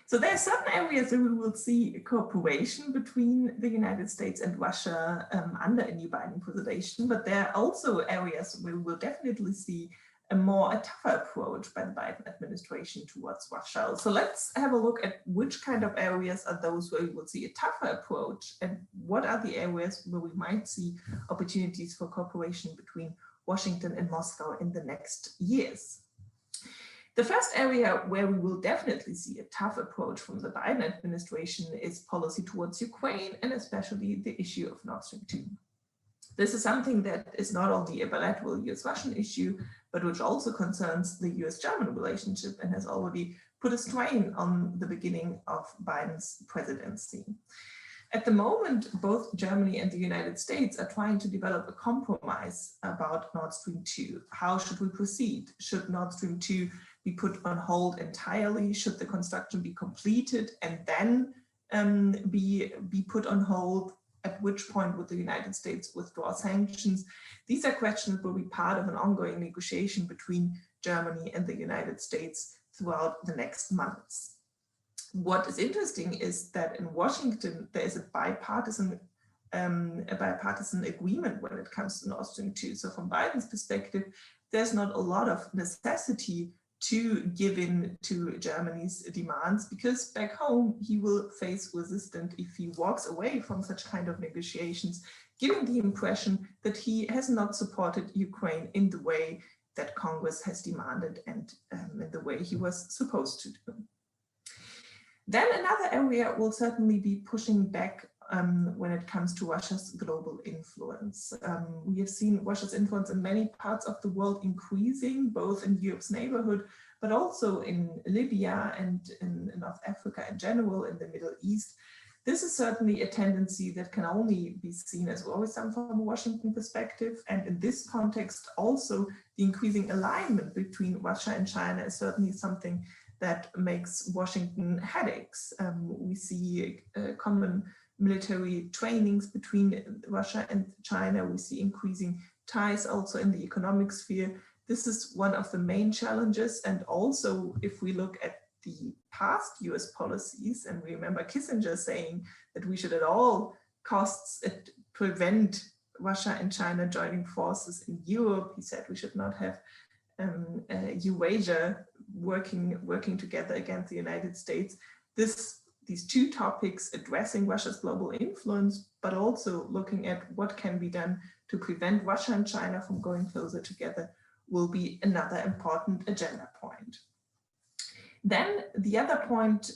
So there are certain areas where we will see cooperation between the United States and Russia under a new Biden presidency, but there are also areas where we will definitely see a tougher approach by the Biden administration towards Russia. So let's have a look at which kind of areas are those where we will see a tougher approach, and what are the areas where we might see opportunities for cooperation between Washington and Moscow in the next years. The first area where we will definitely see a tough approach from the Biden administration is policy towards Ukraine, and especially the issue of Nord Stream 2. This is something that is not only a bilateral US-Russian issue, but which also concerns the US-German relationship and has already put a strain on the beginning of Biden's presidency. At the moment, both Germany and the United States are trying to develop a compromise about Nord Stream 2. How should we proceed? Should Nord Stream 2 be put on hold entirely? Should the construction be completed and then be put on hold? At which point would the United States withdraw sanctions? These are questions that will be part of an ongoing negotiation between Germany and the United States throughout the next months. What is interesting is that in Washington, there is a bipartisan agreement when it comes to Nord Stream 2. So from Biden's perspective, there's not a lot of necessity to give in to Germany's demands, because back home he will face resistance if he walks away from such kind of negotiations, giving the impression that he has not supported Ukraine in the way that Congress has demanded and in the way he was supposed to do. Then another area will certainly be pushing back when it comes to Russia's global influence. We have seen Russia's influence in many parts of the world increasing, both in Europe's neighborhood, but also in Libya and in North Africa in general, in the Middle East. This is certainly a tendency that can only be seen as worrisome from a Washington perspective. And in this context, also the increasing alignment between Russia and China is certainly something that makes Washington headaches. We see common military trainings between Russia and China. We see increasing ties also in the economic sphere. This is one of the main challenges. And also, if we look at the past US policies, and we remember Kissinger saying that we should at all costs prevent Russia and China joining forces in Europe. He said we should not have Eurasia working together against the United States. These two topics, addressing Russia's global influence, but also looking at what can be done to prevent Russia and China from going closer together, will be another important agenda point. Then the other point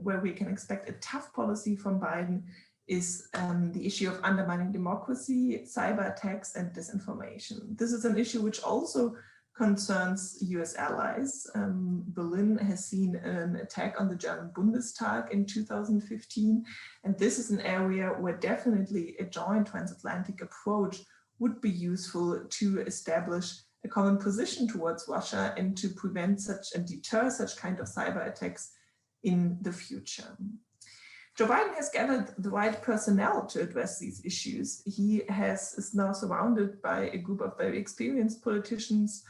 where we can expect a tough policy from Biden is the issue of undermining democracy, cyber attacks, and disinformation. This is an issue which also concerns US allies. Berlin has seen an attack on the German Bundestag in 2015, and this is an area where definitely a joint transatlantic approach would be useful to establish a common position towards Russia and to prevent such and deter such kind of cyber attacks in the future. Joe Biden has gathered the right personnel to address these issues. He is now surrounded by a group of very experienced politicians,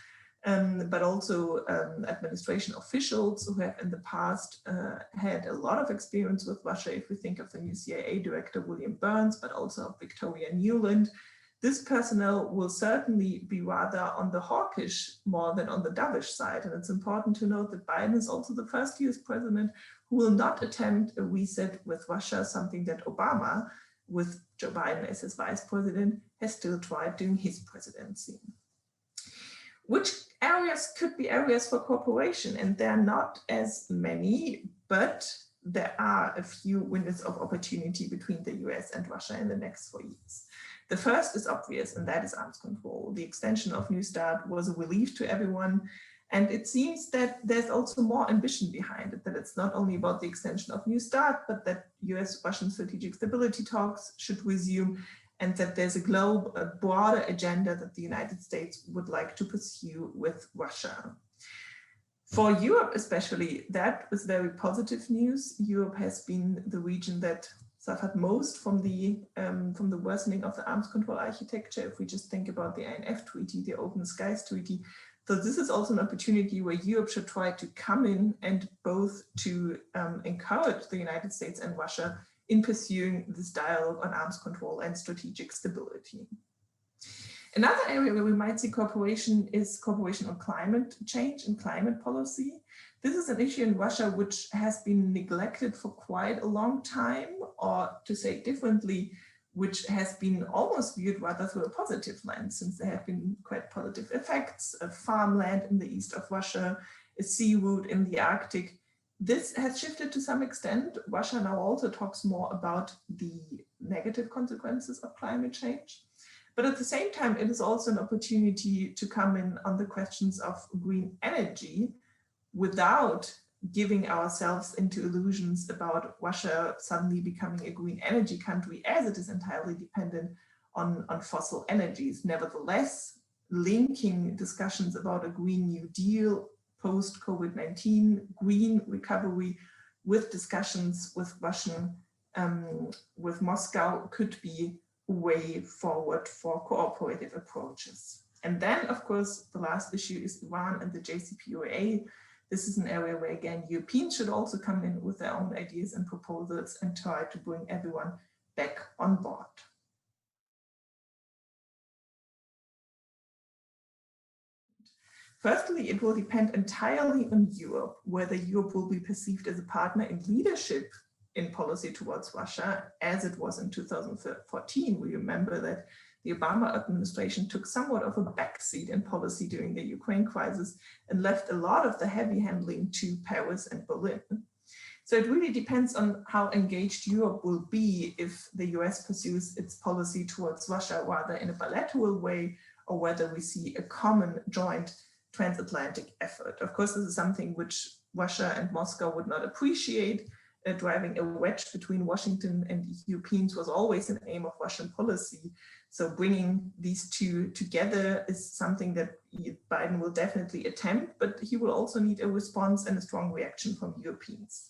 but also administration officials who have in the past had a lot of experience with Russia. If we think of the new CIA director, William Burns, but also of Victoria Nuland. This personnel will certainly be rather on the hawkish more than on the dovish side. And it's important to note that Biden is also the first US president who will not attempt a reset with Russia, something that Obama, with Joe Biden as his vice president, has still tried during his presidency. Which areas could be areas for cooperation? And there are not as many, but there are a few windows of opportunity between the US and Russia in the next 4 years. The first is obvious, and that is arms control. The extension of New START was a relief to everyone. And it seems that there's also more ambition behind it, that it's not only about the extension of New START, but that US-Russian strategic stability talks should resume, and that there's a broader agenda that the United States would like to pursue with Russia. For Europe especially, that was very positive news. Europe has been the region that suffered most from the worsening of the arms control architecture. If we just think about the INF Treaty, the Open Skies Treaty, So this is also an opportunity where Europe should try to come in and both to encourage the United States and Russia in pursuing this dialogue on arms control and strategic stability. Another area where we might see cooperation is cooperation on climate change and climate policy. This is an issue in Russia which has been neglected for quite a long time, or to say it differently, which has been almost viewed rather through a positive lens, since there have been quite positive effects of farmland in the east of Russia, a sea route in the Arctic. This has shifted to some extent. Russia now also talks more about the negative consequences of climate change. But at the same time, it is also an opportunity to come in on the questions of green energy without giving ourselves into illusions about Russia suddenly becoming a green energy country, as it is entirely dependent on fossil energies. Nevertheless, linking discussions about a Green New Deal, post-COVID-19, green recovery with discussions with with Moscow could be a way forward for cooperative approaches. And then, of course, the last issue is Iran and the Jcpoa. This is an area where, again, Europeans should also come in with their own ideas and proposals and try to bring everyone back on board. Firstly, it will depend entirely on Europe, whether Europe will be perceived as a partner in leadership in policy towards Russia, as it was in 2014. We remember that the Obama administration took somewhat of a backseat in policy during the Ukraine crisis and left a lot of the heavy handling to Paris and Berlin. So it really depends on how engaged Europe will be if the US pursues its policy towards Russia rather in a bilateral way, or whether we see a common joint transatlantic effort. Of course, this is something which Russia and Moscow would not appreciate. Driving a wedge between Washington and Europeans was always an aim of Russian policy. So bringing these two together is something that Biden will definitely attempt, but he will also need a response and a strong reaction from Europeans.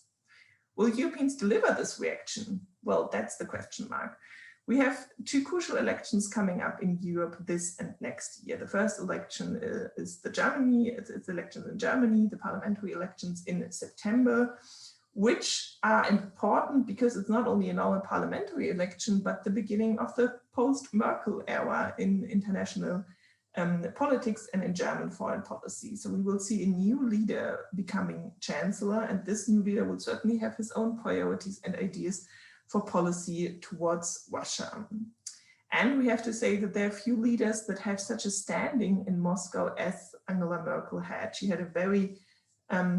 Will Europeans deliver this reaction? Well, that's the question mark. We have two crucial elections coming up in Europe this and next year. The first election is it's elections in Germany, the parliamentary elections in September, which are important because it's not only a normal parliamentary election, but the beginning of the post-Merkel era in international politics and in German foreign policy. So we will see a new leader becoming chancellor, and this new leader will certainly have his own priorities and ideas for policy towards Russia. And we have to say that there are few leaders that have such a standing in Moscow as Angela Merkel had. She had a very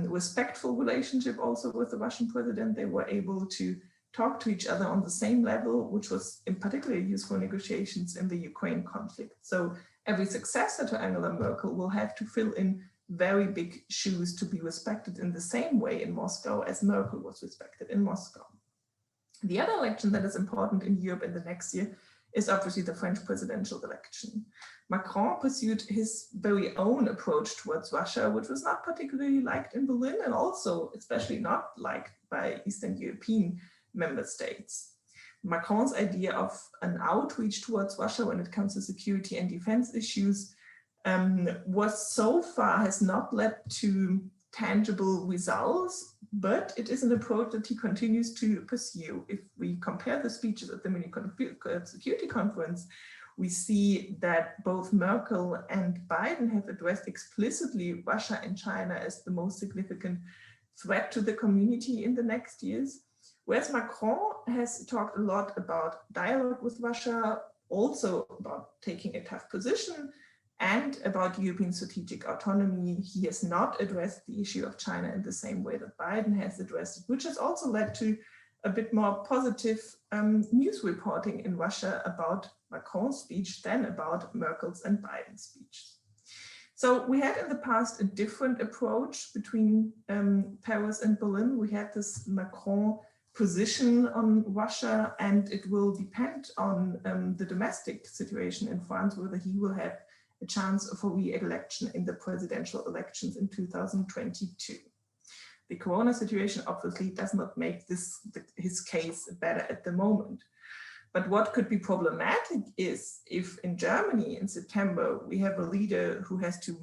respectful relationship also with the Russian president. They were able to talk to each other on the same level, which was in particular used for negotiations in the Ukraine conflict. So every successor to Angela Merkel will have to fill in very big shoes to be respected in the same way in Moscow as Merkel was respected in Moscow. The other election that is important in Europe in the next year is obviously the French presidential election. Macron pursued his very own approach towards Russia, which was not particularly liked in Berlin and also especially not liked by Eastern European member states. Macron's idea of an outreach towards Russia when it comes to security and defense issues has not led to tangible results, but it is an approach that he continues to pursue. If we compare the speeches at the Munich Security Conference, we see that both Merkel and Biden have addressed explicitly Russia and China as the most significant threat to the community in the next years. Whereas Macron has talked a lot about dialogue with Russia, also about taking a tough position, and about European strategic autonomy. He has not addressed the issue of China in the same way that Biden has addressed it, which has also led to a bit more positive news reporting in Russia about Macron's speech than about Merkel's and Biden's speeches. So we had in the past a different approach between Paris and Berlin. We had this Macron position on Russia, and it will depend on the domestic situation in France, whether he will have a chance for re-election in the presidential elections in 2022. The corona situation obviously does not make his case better at the moment. But what could be problematic is if in Germany in September we have a leader who has to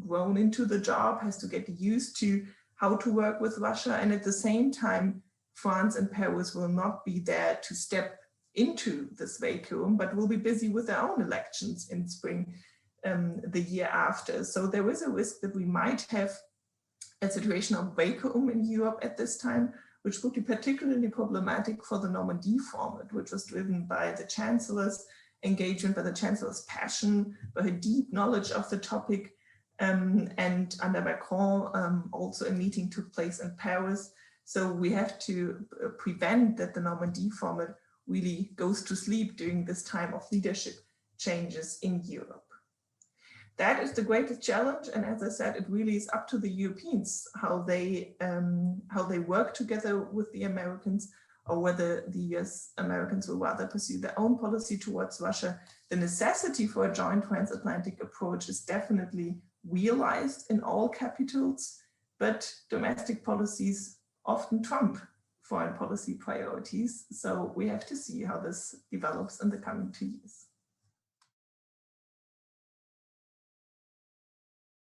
grown into the job, has to get used to how to work with Russia. And at the same time, France and Paris will not be there to step into this vacuum, but will be busy with their own elections in spring the year after. So there is a risk that we might have a situation of vacuum in Europe at this time, which would be particularly problematic for the Normandy format, which was driven by the chancellor's engagement, by the chancellor's passion, by her deep knowledge of the topic. And under Macron, also a meeting took place in Paris. So we have to prevent that the Normandy format really goes to sleep during this time of leadership changes in Europe. That is the greatest challenge, and as I said, it really is up to the Europeans how they work together with the Americans, or whether the US Americans will rather pursue their own policy towards Russia. The necessity for a joint transatlantic approach is definitely realized in all capitals, but domestic policies often trump foreign policy priorities. So we have to see how this develops in the coming 2 years.